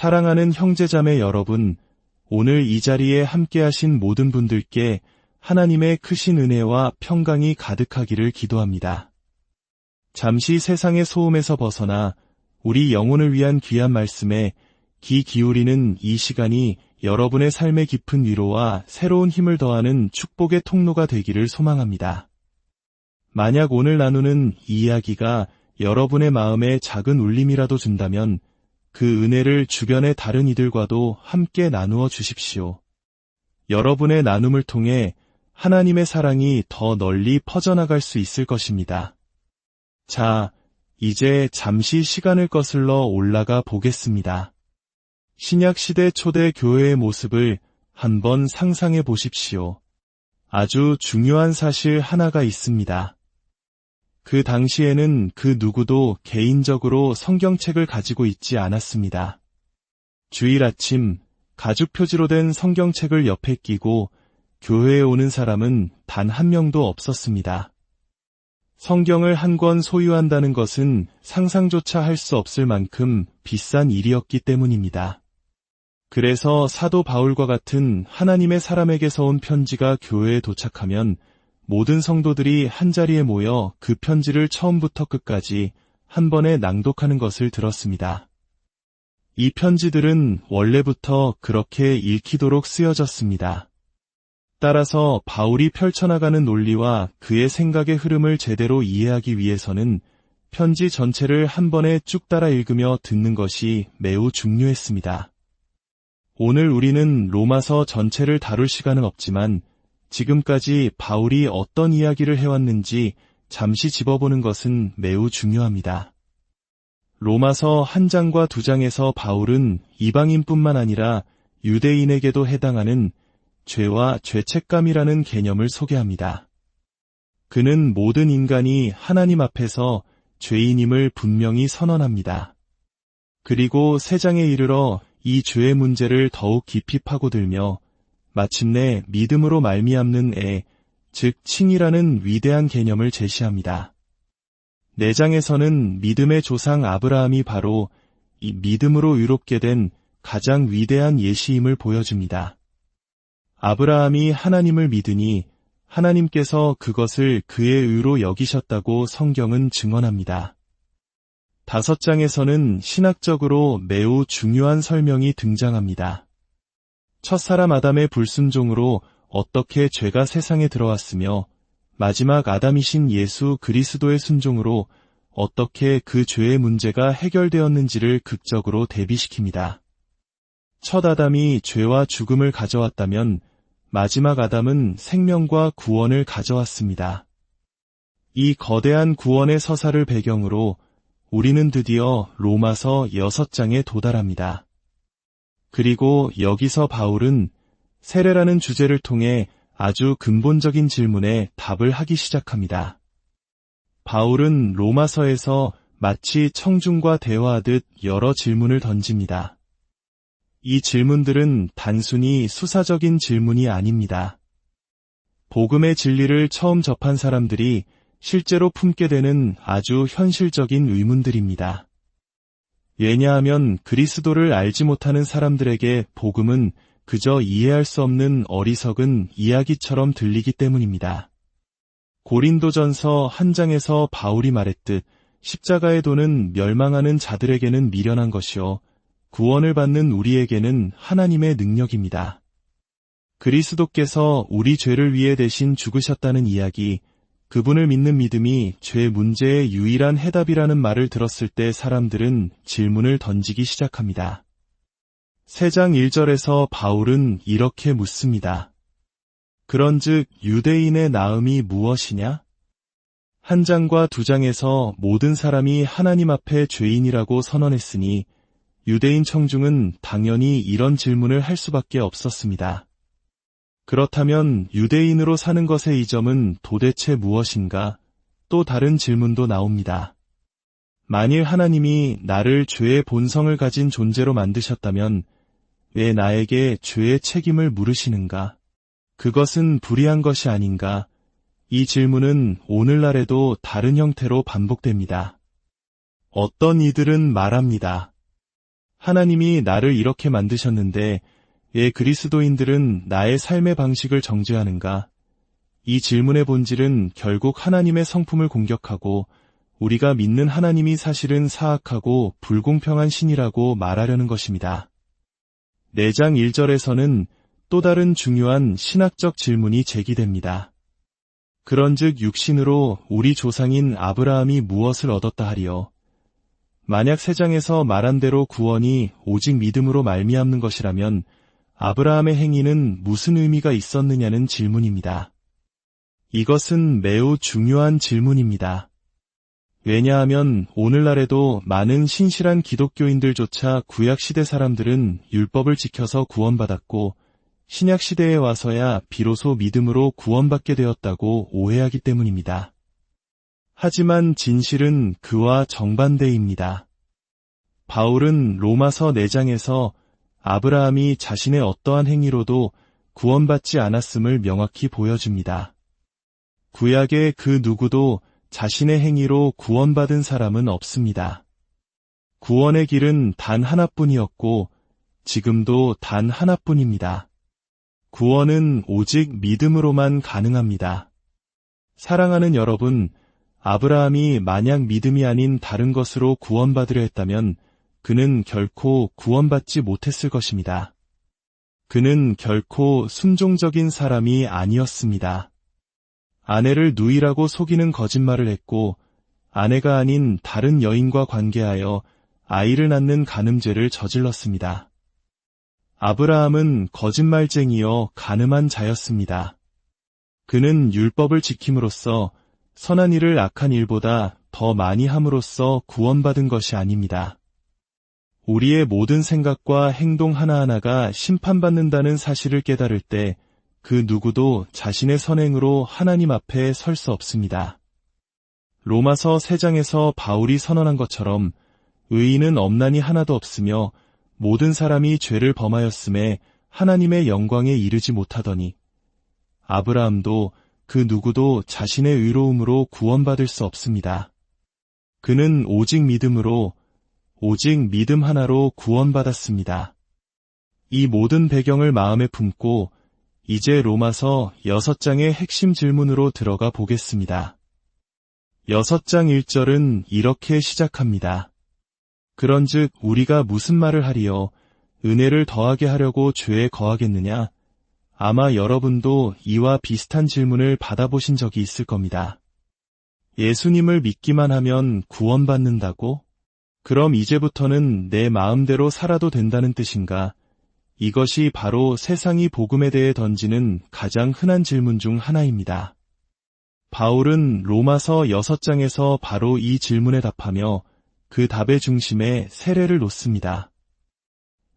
사랑하는 형제자매 여러분, 오늘 이 자리에 함께하신 모든 분들께 하나님의 크신 은혜와 평강이 가득하기를 기도합니다. 잠시 세상의 소음에서 벗어나 우리 영혼을 위한 귀한 말씀에 귀 기울이는 이 시간이 여러분의 삶의 깊은 위로와 새로운 힘을 더하는 축복의 통로가 되기를 소망합니다. 만약 오늘 나누는 이 이야기가 여러분의 마음에 작은 울림이라도 준다면 그 은혜를 주변의 다른 이들과도 함께 나누어 주십시오. 여러분의 나눔을 통해 하나님의 사랑이 더 널리 퍼져나갈 수 있을 것입니다. 자, 이제 잠시 시간을 거슬러 올라가 보겠습니다. 신약시대 초대 교회의 모습을 한번 상상해 보십시오. 아주 중요한 사실 하나가 있습니다. 그 당시에는 그 누구도 개인적으로 성경책을 가지고 있지 않았습니다. 주일 아침 가죽 표지로 된 성경책을 옆에 끼고 교회에 오는 사람은 단 한 명도 없었습니다. 성경을 한 권 소유한다는 것은 상상조차 할 수 없을 만큼 비싼 일이었기 때문입니다. 그래서 사도 바울과 같은 하나님의 사람에게서 온 편지가 교회에 도착하면 모든 성도들이 한자리에 모여 그 편지를 처음부터 끝까지 한 번에 낭독하는 것을 들었습니다. 이 편지들은 원래부터 그렇게 읽히도록 쓰여졌습니다. 따라서 바울이 펼쳐나가는 논리와 그의 생각의 흐름을 제대로 이해하기 위해서는 편지 전체를 한 번에 쭉 따라 읽으며 듣는 것이 매우 중요했습니다. 오늘 우리는 로마서 전체를 다룰 시간은 없지만 지금까지 바울이 어떤 이야기를 해왔는지 잠시 짚어보는 것은 매우 중요합니다. 로마서 1장과 2장에서 바울은 이방인뿐만 아니라 유대인에게도 해당하는 죄와 죄책감이라는 개념을 소개합니다. 그는 모든 인간이 하나님 앞에서 죄인임을 분명히 선언합니다. 그리고 3장에 이르러 이 죄의 문제를 더욱 깊이 파고들며 마침내 믿음으로 말미암는 즉 칭이라는 위대한 개념을 제시합니다. 4장에서는 믿음의 조상 아브라함이 바로 이 믿음으로 의롭게 된 가장 위대한 예시임을 보여줍니다. 아브라함이 하나님을 믿으니 하나님께서 그것을 그의 의로 여기셨다고 성경은 증언합니다. 5장에서는 신학적으로 매우 중요한 설명이 등장합니다. 첫사람 아담의 불순종으로 어떻게 죄가 세상에 들어왔으며 마지막 아담이신 예수 그리스도의 순종으로 어떻게 그 죄의 문제가 해결되었는지를 극적으로 대비시킵니다. 첫 아담이 죄와 죽음을 가져왔다면 마지막 아담은 생명과 구원을 가져왔습니다. 이 거대한 구원의 서사를 배경으로 우리는 드디어 로마서 6장에 도달합니다. 그리고 여기서 바울은 세례라는 주제를 통해 아주 근본적인 질문에 답을 하기 시작합니다. 바울은 로마서에서 마치 청중과 대화하듯 여러 질문을 던집니다. 이 질문들은 단순히 수사적인 질문이 아닙니다. 복음의 진리를 처음 접한 사람들이 실제로 품게 되는 아주 현실적인 의문들입니다. 왜냐하면 그리스도를 알지 못하는 사람들에게 복음은 그저 이해할 수 없는 어리석은 이야기처럼 들리기 때문입니다. 고린도전서 1장에서 바울이 말했듯 십자가의 도는 멸망하는 자들에게는 미련한 것이요 구원을 받는 우리에게는 하나님의 능력입니다. 그리스도께서 우리 죄를 위해 대신 죽으셨다는 이야기, 그분을 믿는 믿음이 죄 문제의 유일한 해답이라는 말을 들었을 때 사람들은 질문을 던지기 시작합니다. 3장 1절에서 바울은 이렇게 묻습니다. 그런즉 유대인의 나음이 무엇이냐? 1장과 2장에서 모든 사람이 하나님 앞에 죄인이라고 선언했으니 유대인 청중은 당연히 이런 질문을 할 수밖에 없었습니다. 그렇다면 유대인으로 사는 것의 이점은 도대체 무엇인가? 또 다른 질문도 나옵니다. 만일 하나님이 나를 죄의 본성을 가진 존재로 만드셨다면 왜 나에게 죄의 책임을 물으시는가? 그것은 불의한 것이 아닌가? 이 질문은 오늘날에도 다른 형태로 반복됩니다. 어떤 이들은 말합니다. 하나님이 나를 이렇게 만드셨는데 왜 그리스도인들은 나의 삶의 방식을 정죄하는가? 이 질문의 본질은 결국 하나님의 성품을 공격하고 우리가 믿는 하나님이 사실은 사악하고 불공평한 신이라고 말하려는 것입니다. 4장 1절에서는 또 다른 중요한 신학적 질문이 제기됩니다. 그런즉 육신으로 우리 조상인 아브라함이 무엇을 얻었다 하리요? 만약 3장에서 말한 대로 구원이 오직 믿음으로 말미암는 것이라면 아브라함의 행위는 무슨 의미가 있었느냐는 질문입니다. 이것은 매우 중요한 질문입니다. 왜냐하면 오늘날에도 많은 신실한 기독교인들조차 구약시대 사람들은 율법을 지켜서 구원받았고 신약시대에 와서야 비로소 믿음으로 구원받게 되었다고 오해하기 때문입니다. 하지만 진실은 그와 정반대입니다. 바울은 로마서 4장에서 아브라함이 자신의 어떠한 행위로도 구원받지 않았음을 명확히 보여줍니다. 구약의 그 누구도 자신의 행위로 구원받은 사람은 없습니다. 구원의 길은 단 하나뿐이었고 지금도 단 하나뿐입니다. 구원은 오직 믿음으로만 가능합니다. 사랑하는 여러분, 아브라함이 만약 믿음이 아닌 다른 것으로 구원받으려 했다면 그는 결코 구원받지 못했을 것입니다. 그는 결코 순종적인 사람이 아니었습니다. 아내를 누이라고 속이는 거짓말을 했고 아내가 아닌 다른 여인과 관계하여 아이를 낳는 간음죄를 저질렀습니다. 아브라함은 거짓말쟁이여 간음한 자였습니다. 그는 율법을 지킴으로써 선한 일을 악한 일보다 더 많이 함으로써 구원받은 것이 아닙니다. 우리의 모든 생각과 행동 하나하나가 심판받는다는 사실을 깨달을 때 그 누구도 자신의 선행으로 하나님 앞에 설 수 없습니다. 로마서 3장에서 바울이 선언한 것처럼 의인은 없나니 하나도 없으며 모든 사람이 죄를 범하였음에 하나님의 영광에 이르지 못하더니 아브라함도 그 누구도 자신의 의로움으로 구원받을 수 없습니다. 그는 오직 믿음으로 오직 믿음 하나로 구원받았습니다. 이 모든 배경을 마음에 품고 이제 로마서 6장의 핵심 질문으로 들어가 보겠습니다. 6장 1절은 이렇게 시작합니다. 그런즉 우리가 무슨 말을 하리요? 은혜를 더하게 하려고 죄에 거하겠느냐? 아마 여러분도 이와 비슷한 질문을 받아보신 적이 있을 겁니다. 예수님을 믿기만 하면 구원받는다고? 그럼 이제부터는 내 마음대로 살아도 된다는 뜻인가? 이것이 바로 세상이 복음에 대해 던지는 가장 흔한 질문 중 하나입니다. 바울은 로마서 6장에서 바로 이 질문에 답하며 그 답의 중심에 세례를 놓습니다.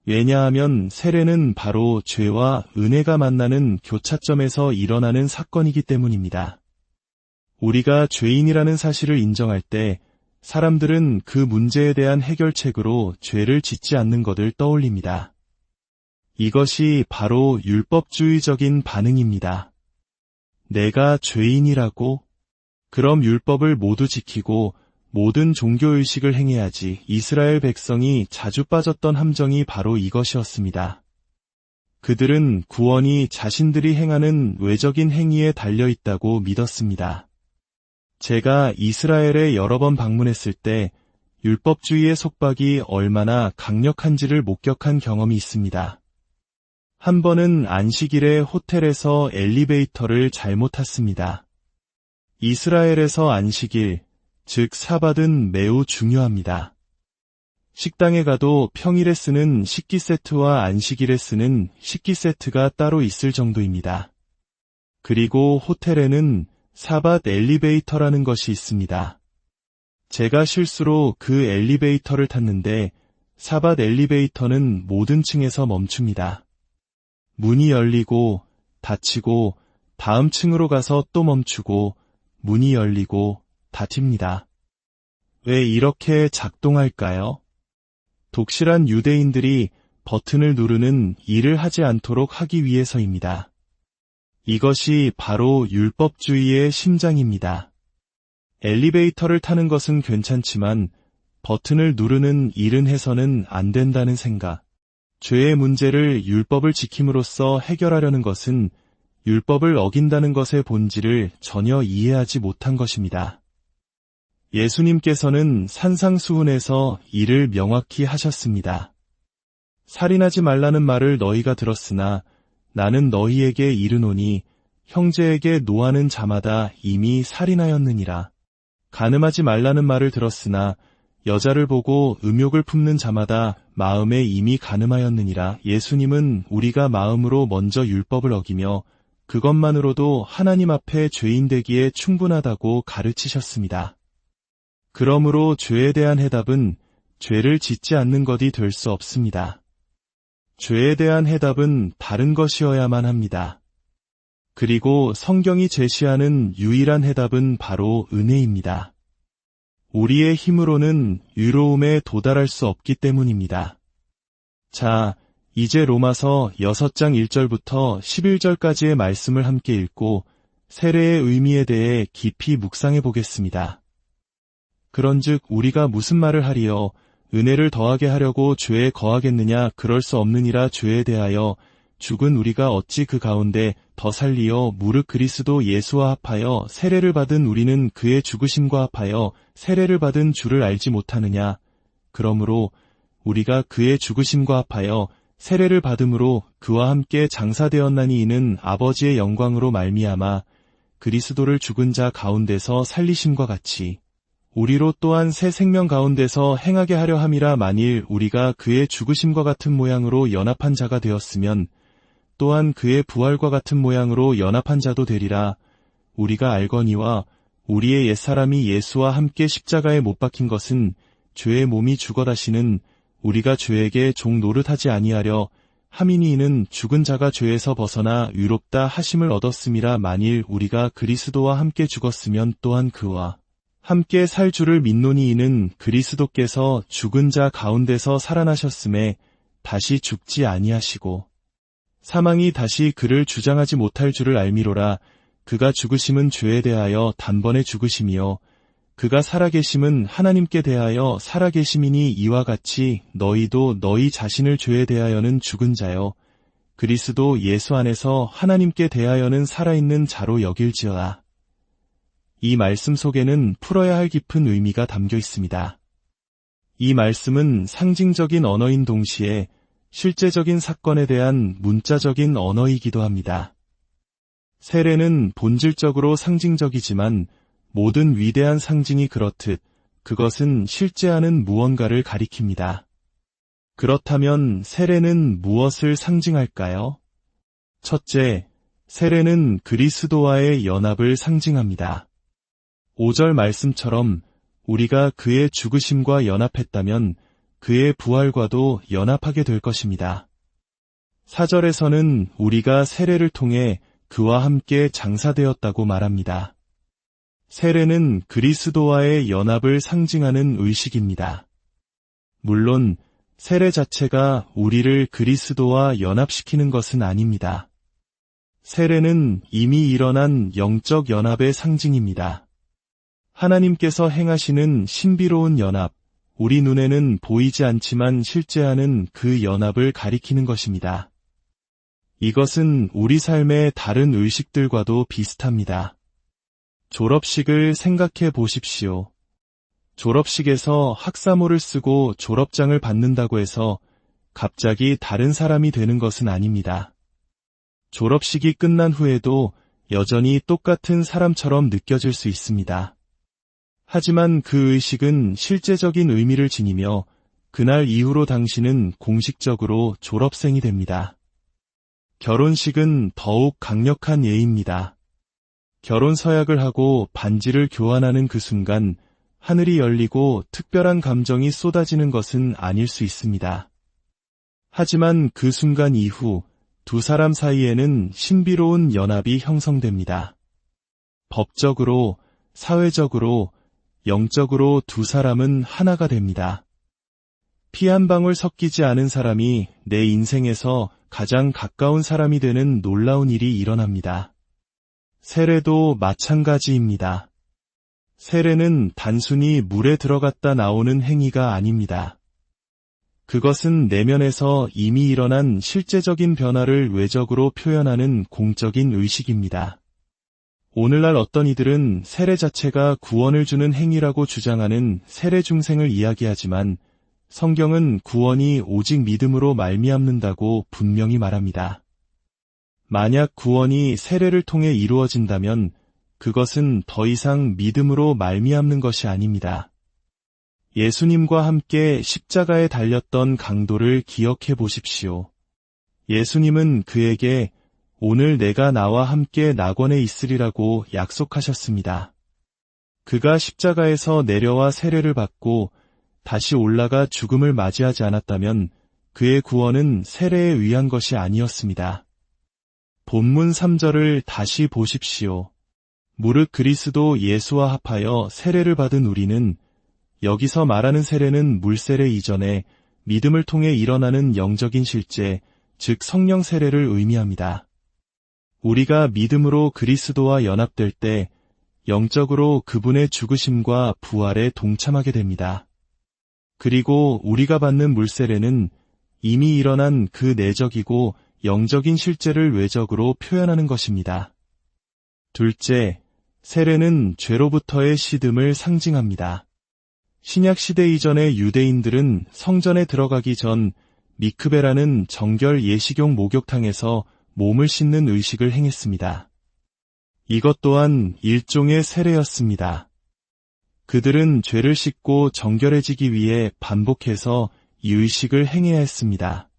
왜냐하면 세례는 바로 죄와 은혜가 만나는 교차점에서 일어나는 사건이기 때문입니다. 우리가 죄인이라는 사실을 인정할 때 사람들은 그 문제에 대한 해결책으로 죄를 짓지 않는 것을 떠올립니다. 이것이 바로 율법주의적인 반응입니다. 내가 죄인이라고? 그럼 율법을 모두 지키고 모든 종교의식을 행해야지. 이스라엘 백성이 자주 빠졌던 함정이 바로 이것이었습니다. 그들은 구원이 자신들이 행하는 외적인 행위에 달려있다고 믿었습니다. 제가 이스라엘에 여러 번 방문했을 때 율법주의의 속박이 얼마나 강력한지를 목격한 경험이 있습니다. 한 번은 안식일에 호텔에서 엘리베이터를 잘못 탔습니다. 이스라엘에서 안식일, 즉 사밧은 매우 중요합니다. 식당에 가도 평일에 쓰는 식기 세트와 안식일에 쓰는 식기 세트가 따로 있을 정도입니다. 그리고 호텔에는 사밧 엘리베이터라는 것이 있습니다. 제가 실수로 그 엘리베이터를 탔는데 사밧 엘리베이터는 모든 층에서 멈춥니다. 문이 열리고 닫히고 다음 층으로 가서 또 멈추고 문이 열리고 닫힙니다. 왜 이렇게 작동할까요? 독실한 유대인들이 버튼을 누르는 일을 하지 않도록 하기 위해서입니다. 이것이 바로 율법주의의 심장입니다. 엘리베이터를 타는 것은 괜찮지만 버튼을 누르는 일은 해서는 안 된다는 생각. 죄의 문제를 율법을 지킴으로써 해결하려는 것은 율법을 어긴다는 것의 본질을 전혀 이해하지 못한 것입니다. 예수님께서는 산상수훈에서 이를 명확히 하셨습니다. 살인하지 말라는 말을 너희가 들었으나 나는 너희에게 이르노니 형제에게 노하는 자마다 이미 살인하였느니라. 간음하지 말라는 말을 들었으나 여자를 보고 음욕을 품는 자마다 마음에 이미 간음하였느니라. 예수님은 우리가 마음으로 먼저 율법을 어기며 그것만으로도 하나님 앞에 죄인 되기에 충분하다고 가르치셨습니다. 그러므로 죄에 대한 해답은 죄를 짓지 않는 것이 될 수 없습니다. 죄에 대한 해답은 다른 것이어야만 합니다. 그리고 성경이 제시하는 유일한 해답은 바로 은혜입니다. 우리의 힘으로는 의로움에 도달할 수 없기 때문입니다. 자, 이제 로마서 6장 1절부터 11절까지의 말씀을 함께 읽고 세례의 의미에 대해 깊이 묵상해 보겠습니다. 그런즉 우리가 무슨 말을 하리요? 은혜를 더하게 하려고 죄에 거하겠느냐? 그럴 수 없느니라. 죄에 대하여 죽은 우리가 어찌 그 가운데 더 살리어 무릇 그리스도 예수와 합하여 세례를 받은 우리는 그의 죽으심과 합하여 세례를 받은 주를 알지 못하느냐? 그러므로 우리가 그의 죽으심과 합하여 세례를 받음으로 그와 함께 장사되었나니 이는 아버지의 영광으로 말미암아 그리스도를 죽은 자 가운데서 살리심과 같이 우리로 또한 새 생명 가운데서 행하게 하려 함이라. 만일 우리가 그의 죽으심과 같은 모양으로 연합한 자가 되었으면 또한 그의 부활과 같은 모양으로 연합한 자도 되리라. 우리가 알거니와 우리의 옛사람이 예수와 함께 십자가에 못 박힌 것은 죄의 몸이 죽어 다시는 우리가 죄에게 종 노릇하지 아니하려 함이니 이는 죽은 자가 죄에서 벗어나 의롭다 하심을 얻었음이라. 만일 우리가 그리스도와 함께 죽었으면 또한 그와 함께 살 줄을 믿노니 이는 그리스도께서 죽은 자 가운데서 살아나셨음에 다시 죽지 아니하시고 사망이 다시 그를 주장하지 못할 줄을 알미로라. 그가 죽으심은 죄에 대하여 단번에 죽으심이요 그가 살아계심은 하나님께 대하여 살아계심이니 이와 같이 너희도 너희 자신을 죄에 대하여는 죽은 자요 그리스도 예수 안에서 하나님께 대하여는 살아있는 자로 여길지어다. 이 말씀 속에는 풀어야 할 깊은 의미가 담겨 있습니다. 이 말씀은 상징적인 언어인 동시에 실제적인 사건에 대한 문자적인 언어이기도 합니다. 세례는 본질적으로 상징적이지만 모든 위대한 상징이 그렇듯 그것은 실제하는 무언가를 가리킵니다. 그렇다면 세례는 무엇을 상징할까요? 첫째, 세례는 그리스도와의 연합을 상징합니다. 5절 말씀처럼 우리가 그의 죽으심과 연합했다면 그의 부활과도 연합하게 될 것입니다. 4절에서는 우리가 세례를 통해 그와 함께 장사되었다고 말합니다. 세례는 그리스도와의 연합을 상징하는 의식입니다. 물론 세례 자체가 우리를 그리스도와 연합시키는 것은 아닙니다. 세례는 이미 일어난 영적 연합의 상징입니다. 하나님께서 행하시는 신비로운 연합, 우리 눈에는 보이지 않지만 실제하는 그 연합을 가리키는 것입니다. 이것은 우리 삶의 다른 의식들과도 비슷합니다. 졸업식을 생각해 보십시오. 졸업식에서 학사모를 쓰고 졸업장을 받는다고 해서 갑자기 다른 사람이 되는 것은 아닙니다. 졸업식이 끝난 후에도 여전히 똑같은 사람처럼 느껴질 수 있습니다. 하지만 그 의식은 실제적인 의미를 지니며 그날 이후로 당신은 공식적으로 졸업생이 됩니다. 결혼식은 더욱 강력한 예입니다. 결혼 서약을 하고 반지를 교환하는 그 순간 하늘이 열리고 특별한 감정이 쏟아지는 것은 아닐 수 있습니다. 하지만 그 순간 이후 두 사람 사이에는 신비로운 연합이 형성됩니다. 법적으로, 사회적으로, 영적으로 두 사람은 하나가 됩니다. 피 한 방울 섞이지 않은 사람이 내 인생에서 가장 가까운 사람이 되는 놀라운 일이 일어납니다. 세례도 마찬가지입니다. 세례는 단순히 물에 들어갔다 나오는 행위가 아닙니다. 그것은 내면에서 이미 일어난 실제적인 변화를 외적으로 표현하는 공적인 의식입니다. 오늘날 어떤 이들은 세례 자체가 구원을 주는 행위라고 주장하는 세례 중생을 이야기하지만 성경은 구원이 오직 믿음으로 말미암는다고 분명히 말합니다. 만약 구원이 세례를 통해 이루어진다면 그것은 더 이상 믿음으로 말미암는 것이 아닙니다. 예수님과 함께 십자가에 달렸던 강도를 기억해 보십시오. 예수님은 그에게 오늘 내가 나와 함께 낙원에 있으리라고 약속하셨습니다. 그가 십자가에서 내려와 세례를 받고 다시 올라가 죽음을 맞이하지 않았다면 그의 구원은 세례에 의한 것이 아니었습니다. 본문 3절을 다시 보십시오. 무릇 그리스도 예수와 합하여 세례를 받은 우리는, 여기서 말하는 세례는 물세례 이전에 믿음을 통해 일어나는 영적인 실제, 즉 성령 세례를 의미합니다. 우리가 믿음으로 그리스도와 연합될 때 영적으로 그분의 죽으심과 부활에 동참하게 됩니다. 그리고 우리가 받는 물세례는 이미 일어난 그 내적이고 영적인 실제를 외적으로 표현하는 것입니다. 둘째, 세례는 죄로부터의 시듬을 상징합니다. 신약 시대 이전의 유대인들은 성전에 들어가기 전 미크베라는 정결 예식용 목욕탕에서 몸을 씻는 의식을 행했습니다. 이것 또한 일종의 세례였습니다. 그들은 죄를 씻고 정결해지기 위해 반복해서 이 의식을 행해야 했습니다.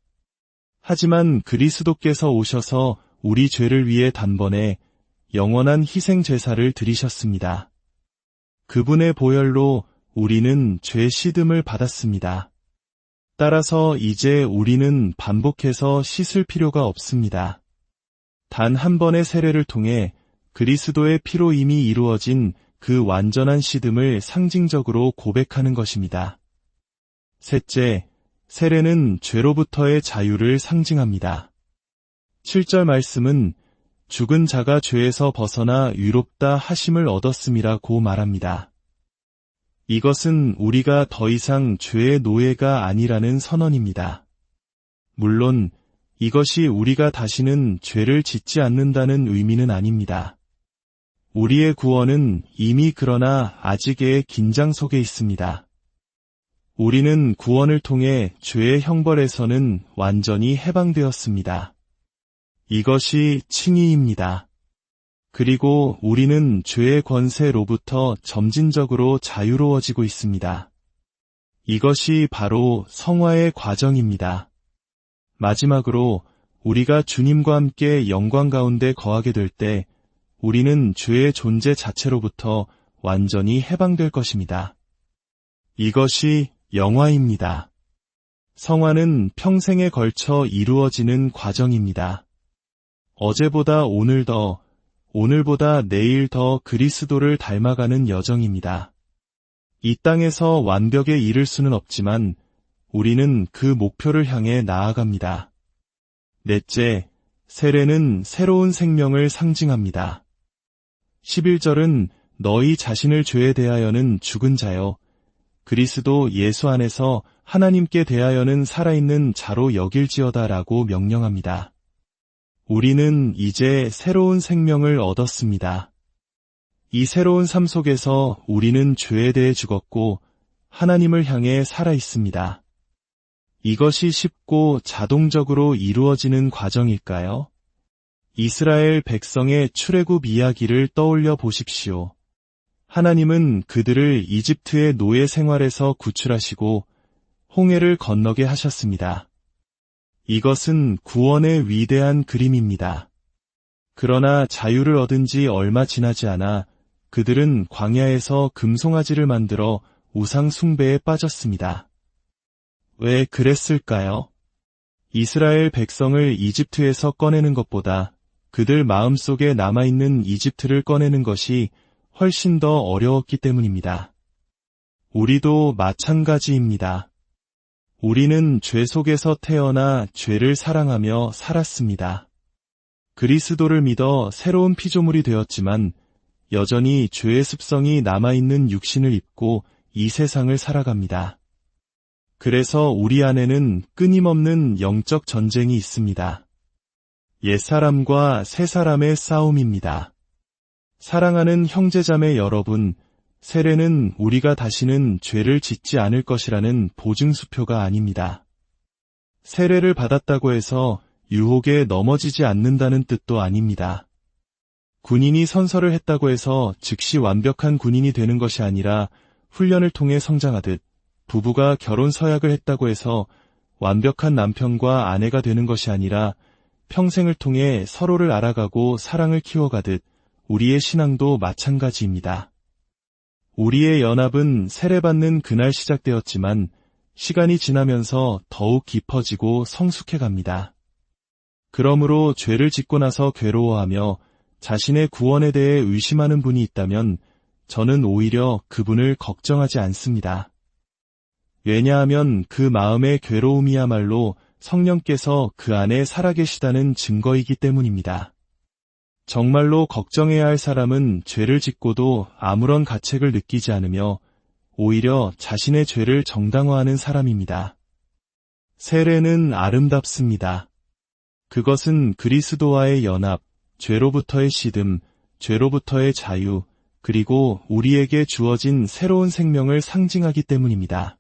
하지만 그리스도께서 오셔서 우리 죄를 위해 단번에 영원한 희생 제사를 드리셨습니다. 그분의 보혈로 우리는 죄 씻음을 받았습니다. 따라서 이제 우리는 반복해서 씻을 필요가 없습니다. 단 한 번의 세례를 통해 그리스도의 피로 이미 이루어진 그 완전한 씻음을 상징적으로 고백하는 것입니다. 셋째, 세례는 죄로부터의 자유를 상징합니다. 7절 말씀은 죽은 자가 죄에서 벗어나 유롭다 하심을 얻었음이라고 말합니다. 이것은 우리가 더 이상 죄의 노예가 아니라는 선언입니다. 물론 이것이 우리가 다시는 죄를 짓지 않는다는 의미는 아닙니다. 우리의 구원은 이미 그러나 아직의 긴장 속에 있습니다. 우리는 구원을 통해 죄의 형벌에서는 완전히 해방되었습니다. 이것이 칭의입니다. 그리고 우리는 죄의 권세로부터 점진적으로 자유로워지고 있습니다. 이것이 바로 성화의 과정입니다. 마지막으로 우리가 주님과 함께 영광 가운데 거하게 될 때 우리는 죄의 존재 자체로부터 완전히 해방될 것입니다. 이것이 영화입니다. 성화는 평생에 걸쳐 이루어지는 과정입니다. 어제보다 오늘 더, 오늘보다 내일 더 그리스도를 닮아가는 여정입니다. 이 땅에서 완벽에 이를 수는 없지만 우리는 그 목표를 향해 나아갑니다. 넷째, 세례는 새로운 생명을 상징합니다. 11절은 너희 자신을 죄에 대하여는 죽은 자요, 그리스도 예수 안에서 하나님께 대하여는 살아있는 자로 여길지어다 라고 명령합니다. 우리는 이제 새로운 생명을 얻었습니다. 이 새로운 삶 속에서 우리는 죄에 대해 죽었고 하나님을 향해 살아 있습니다. 이것이 쉽고 자동적으로 이루어지는 과정일까요? 이스라엘 백성의 출애굽 이야기를 떠올려 보십시오. 하나님은 그들을 이집트의 노예 생활에서 구출하시고 홍해를 건너게 하셨습니다. 이것은 구원의 위대한 그림입니다. 그러나 자유를 얻은 지 얼마 지나지 않아 그들은 광야에서 금송아지를 만들어 우상 숭배에 빠졌습니다. 왜 그랬을까요? 이스라엘 백성을 이집트에서 꺼내는 것보다 그들 마음속에 남아있는 이집트를 꺼내는 것이 훨씬 더 어려웠기 때문입니다. 우리도 마찬가지입니다. 우리는 죄 속에서 태어나 죄를 사랑하며 살았습니다. 그리스도를 믿어 새로운 피조물이 되었지만 여전히 죄의 습성이 남아있는 육신을 입고 이 세상을 살아갑니다. 그래서 우리 안에는 끊임없는 영적 전쟁이 있습니다. 옛사람과 새사람의 싸움입니다. 사랑하는 형제자매 여러분, 세례는 우리가 다시는 죄를 짓지 않을 것이라는 보증수표가 아닙니다. 세례를 받았다고 해서 유혹에 넘어지지 않는다는 뜻도 아닙니다. 군인이 선서를 했다고 해서 즉시 완벽한 군인이 되는 것이 아니라 훈련을 통해 성장하듯, 부부가 결혼 서약을 했다고 해서 완벽한 남편과 아내가 되는 것이 아니라 평생을 통해 서로를 알아가고 사랑을 키워가듯 우리의 신앙도 마찬가지입니다. 우리의 연합은 세례받는 그날 시작되었지만 시간이 지나면서 더욱 깊어지고 성숙해 갑니다. 그러므로 죄를 짓고 나서 괴로워하며 자신의 구원에 대해 의심하는 분이 있다면 저는 오히려 그분을 걱정하지 않습니다. 왜냐하면 그 마음의 괴로움이야말로 성령께서 그 안에 살아계시다는 증거이기 때문입니다. 정말로 걱정해야 할 사람은 죄를 짓고도 아무런 가책을 느끼지 않으며 오히려 자신의 죄를 정당화하는 사람입니다. 세례는 아름답습니다. 그것은 그리스도와의 연합, 죄로부터의 시듬, 죄로부터의 자유, 그리고 우리에게 주어진 새로운 생명을 상징하기 때문입니다.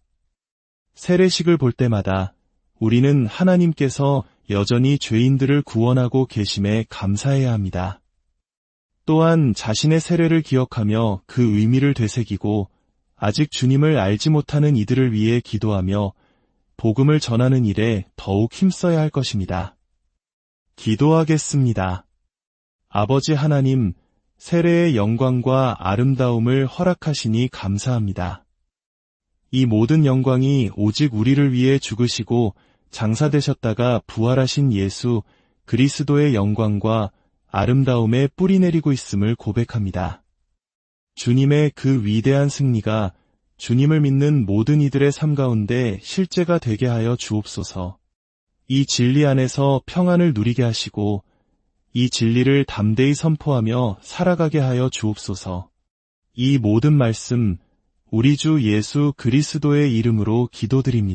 세례식을 볼 때마다 우리는 하나님께서 여전히 죄인들을 구원하고 계심에 감사해야 합니다. 또한 자신의 세례를 기억하며 그 의미를 되새기고 아직 주님을 알지 못하는 이들을 위해 기도하며 복음을 전하는 일에 더욱 힘써야 할 것입니다. 기도하겠습니다. 아버지 하나님, 세례의 영광과 아름다움을 허락하시니 감사합니다. 이 모든 영광이 오직 우리를 위해 죽으시고 장사되셨다가 부활하신 예수 그리스도의 영광과 아름다움에 뿌리 내리고 있음을 고백합니다. 주님의 그 위대한 승리가 주님을 믿는 모든 이들의 삶 가운데 실제가 되게 하여 주옵소서. 이 진리 안에서 평안을 누리게 하시고 이 진리를 담대히 선포하며 살아가게 하여 주옵소서. 이 모든 말씀 우리 주 예수 그리스도의 이름으로 기도드립니다.